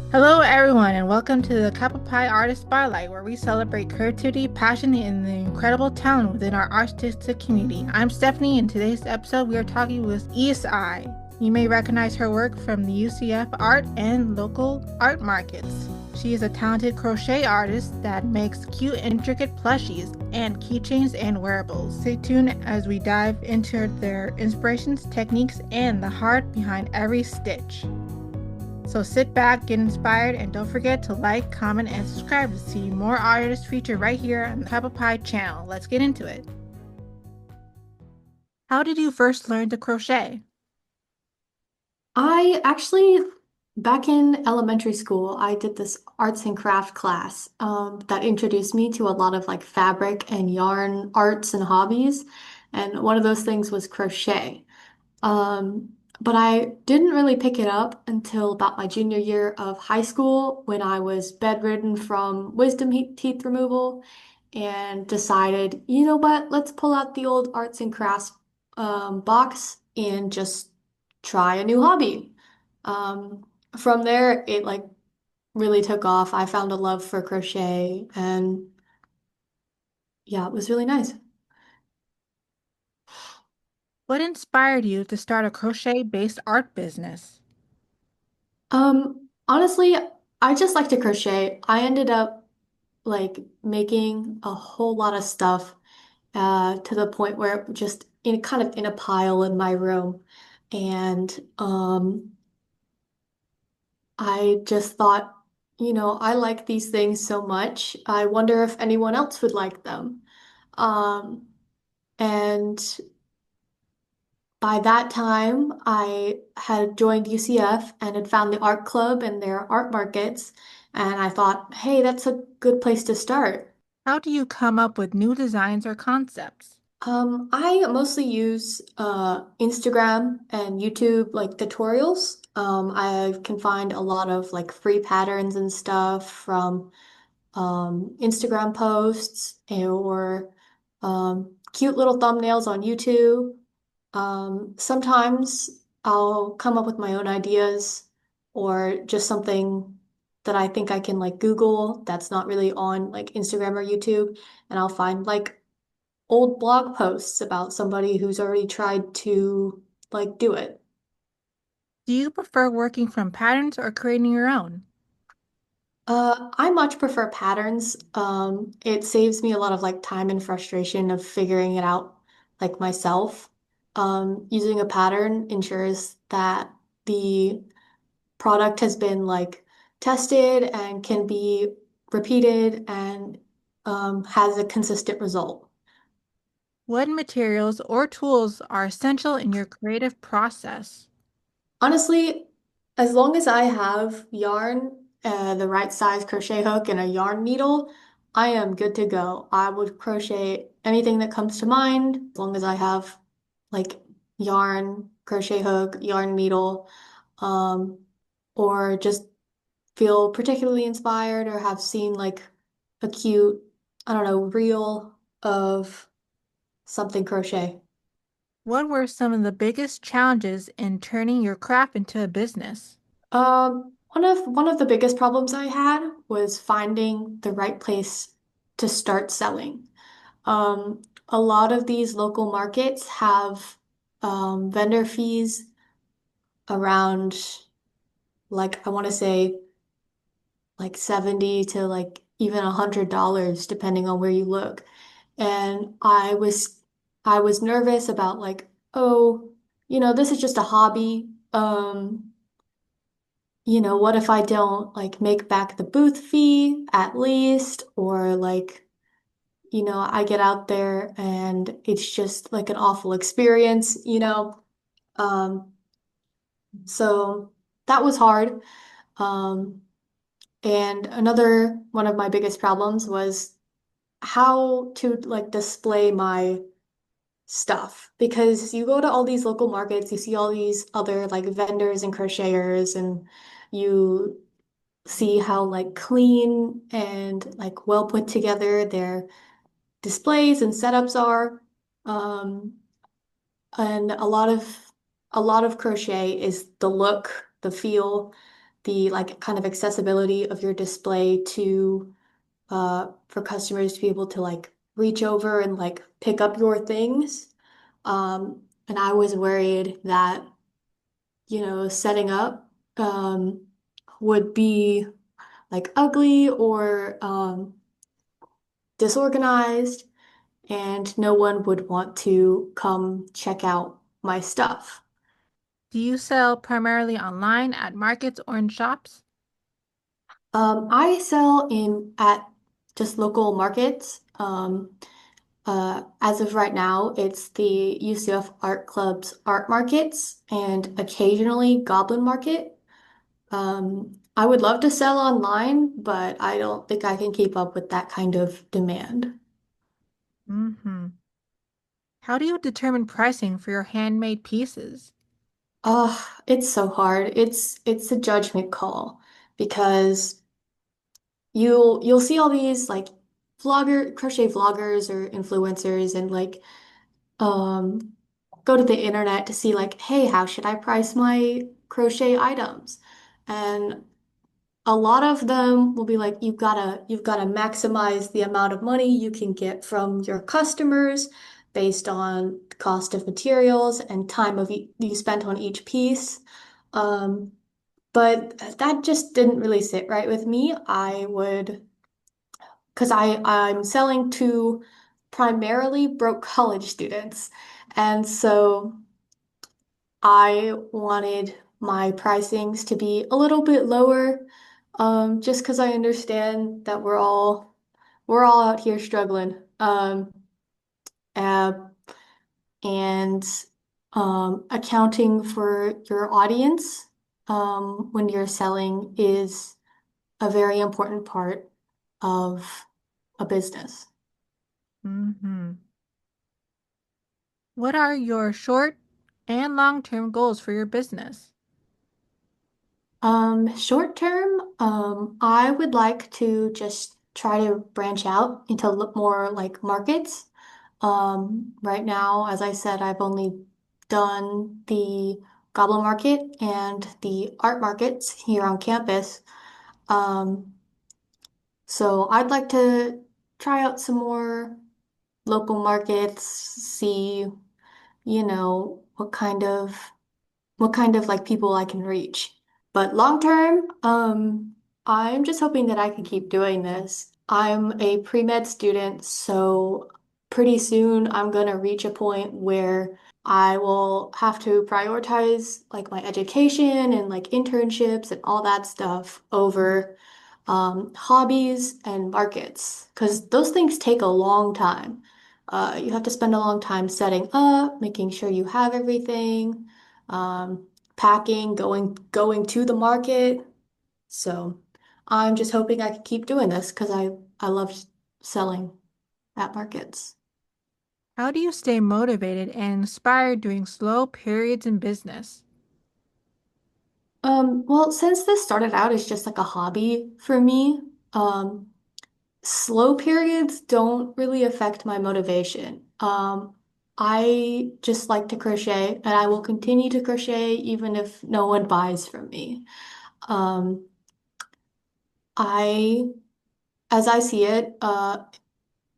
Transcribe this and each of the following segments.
Hello, everyone, and welcome to the Cup of Pie Artist Spotlight, where we celebrate creativity, passion, and the incredible talent within our artistic community. I'm Stephanie, and today's episode we are talking with Isai. You may recognize her work from the UCF art and local art markets. She is a talented crochet artist that makes cute, intricate plushies and keychains and wearables. Stay tuned as we dive into their inspirations, techniques, and the heart behind every stitch. So sit back, get inspired, and don't forget to like, comment, and subscribe to see more artists featured right here on the Cup of Pie channel. Let's get into it. How did you first learn to crochet? I actually, back in elementary school, I did this arts and craft class that introduced me to a lot of like fabric and yarn arts and hobbies. And one of those things was crochet. Um, but I didn't really pick it up until about my junior year of high school when I was bedridden from wisdom teeth removal and decided, you know what, let's pull out the old arts and crafts box and just try a new hobby. Um, from there, it like really took off. I found a love for crochet and yeah, it was really nice. What inspired you to start a crochet-based art business? Honestly, I just like to crochet. I ended up like making a whole lot of stuff to the point where it just in kind of in a pile in my room. And I just thought, I like these things so much. I wonder if anyone else would like them. Um, and by that time, I had joined UCF and had found the art club and their art markets. And I thought, hey, that's a good place to start. How do you come up with new designs or concepts? I mostly use Instagram and YouTube like tutorials. I can find a lot of like free patterns and stuff from Instagram posts or cute little thumbnails on YouTube. Sometimes I'll come up with my own ideas or just something that I think I can like Google that's not really on like Instagram or YouTube, and I'll find like old blog posts about somebody who's already tried to like do it. Do you prefer working from patterns or creating your own? I much prefer patterns. It saves me a lot of like time and frustration of figuring it out like myself. Using a pattern ensures that the product has been like tested and can be repeated and has a consistent result. What materials or tools are essential in your creative process? Honestly, as long as I have yarn, the right size crochet hook, and a yarn needle, I am good to go. I would crochet anything that comes to mind as long as I have like yarn, crochet hook, yarn needle, um, or just feel particularly inspired or have seen like a cute, I don't know, reel of something crochet. What were some of the biggest challenges in turning your craft into a business? One of the biggest problems I had was finding the right place to start selling. A lot of these local markets have vendor fees around like I want to say like 70 to like even $100 depending on where you look. And I was nervous about like, oh, this is just a hobby. What if I don't like make back the booth fee at least, or like, I get out there and it's just like an awful experience. Um, so that was hard. Um, and another one of my biggest problems was how to like display my stuff because you go to all these local markets, you see all these other like vendors and crocheters, and you see how like clean and like well put together their displays and setups are. Um, and a lot of crochet is the look, the feel, the like kind of accessibility of your display to for customers to be able to like reach over and like pick up your things. And I was worried that, setting up would be like ugly or disorganized, and no one would want to come check out my stuff. Do you sell primarily online at markets or in shops? I sell in at just local markets. As of right now, it's the UCF Art Club's art markets and occasionally Goblin Market. I would love to sell online, but I don't think I can keep up with that kind of demand. Mm-hmm. How do you determine pricing for your handmade pieces? Oh, it's so hard. It's a judgment call because you'll see all these like crochet vloggers or influencers and like um go to the internet to see like, hey, how should I price my crochet items? And a lot of them will be like, you've gotta maximize the amount of money you can get from your customers based on cost of materials and time you spent on each piece. Um, but that just didn't really sit right with me. Because I'm selling to primarily broke college students. And so I wanted my pricings to be a little bit lower, just because I understand that we're all out here struggling. Uh, and accounting for your audience when you're selling is a very important part of a business. Mm-hmm. What are your short and long-term goals for your business? Short term, I would like to just try to branch out into more like markets. Right now, as I said, I've only done the Goblin Market and the art markets here on campus. Um, so I'd like to try out some more local markets, see, what kind of like people I can reach. But long term, I'm just hoping that I can keep doing this. I'm a pre-med student, so pretty soon I'm gonna reach a point where I will have to prioritize like my education and like internships and all that stuff over hobbies and markets, because those things take a long time. You have to spend a long time setting up, making sure you have everything, packing, going to the market. So I'm just hoping I can keep doing this because I love selling at markets. How do you stay motivated and inspired during slow periods in business? Well, since this started out as just like a hobby for me, um, slow periods don't really affect my motivation. I just like to crochet and I will continue to crochet even if no one buys from me. Um, I, as I see it,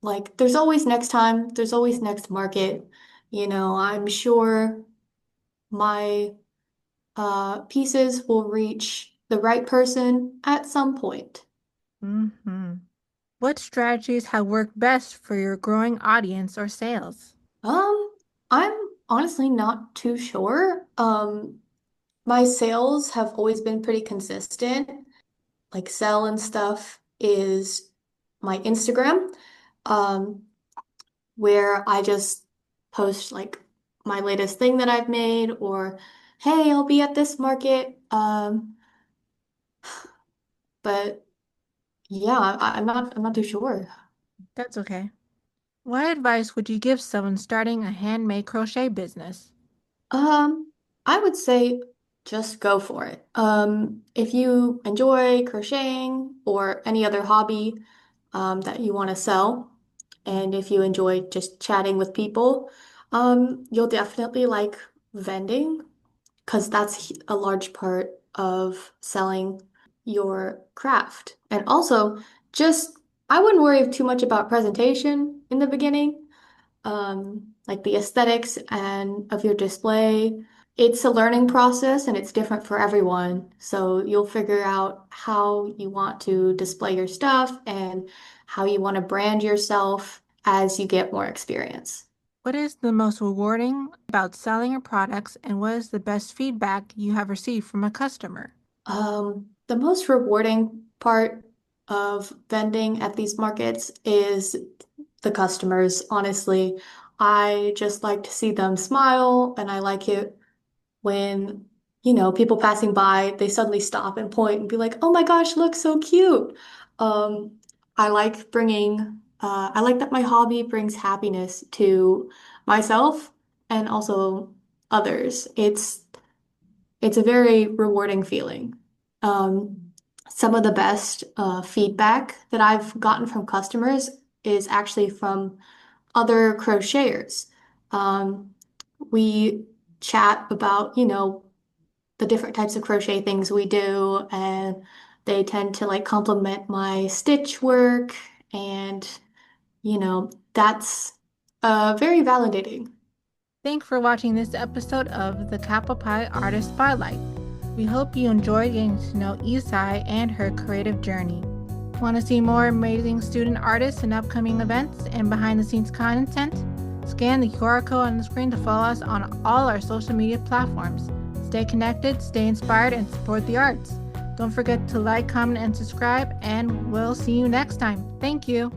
like there's always next time, there's always next market. I'm sure my pieces will reach the right person at some point. Mm-hmm. What strategies have worked best for your growing audience or sales? Um, I'm honestly not too sure. My sales have always been pretty consistent. Like sell and stuff is my Instagram, um, where I just post like my latest thing that I've made or hey, I'll be at this market. But yeah, I'm not too sure. That's okay. What advice would you give someone starting a handmade crochet business? I would say just go for it. If you enjoy crocheting or any other hobby that you want to sell, and if you enjoy just chatting with people, you'll definitely like vending because that's a large part. of selling your craft. And also, just I wouldn't worry too much about presentation in the beginning, like the aesthetics and of your display. It's a learning process and it's different for everyone. So you'll figure out how you want to display your stuff and how you want to brand yourself as you get more experience. What is the most rewarding about selling your products, and what is the best feedback you have received from a customer? The most rewarding part of vending at these markets is the customers, honestly. I just like to see them smile, and I like it when, people passing by, they suddenly stop and point and be like, "Oh my gosh, look so cute." Um, I like that my hobby brings happiness to myself and also others. It's a very rewarding feeling. Some of the best feedback that I've gotten from customers is actually from other crocheters. Um, we chat about, the different types of crochet things we do, and they tend to like compliment my stitch work, and, that's very validating. Thanks for watching this episode of the Apple Pie Artist Spotlight. We hope you enjoyed getting to know Isai and her creative journey. Want to see more amazing student artists and upcoming events and behind the scenes content? Scan the QR code on the screen to follow us on all our social media platforms. Stay connected, stay inspired, and support the arts. Don't forget to like, comment, and subscribe, and we'll see you next time. Thank you.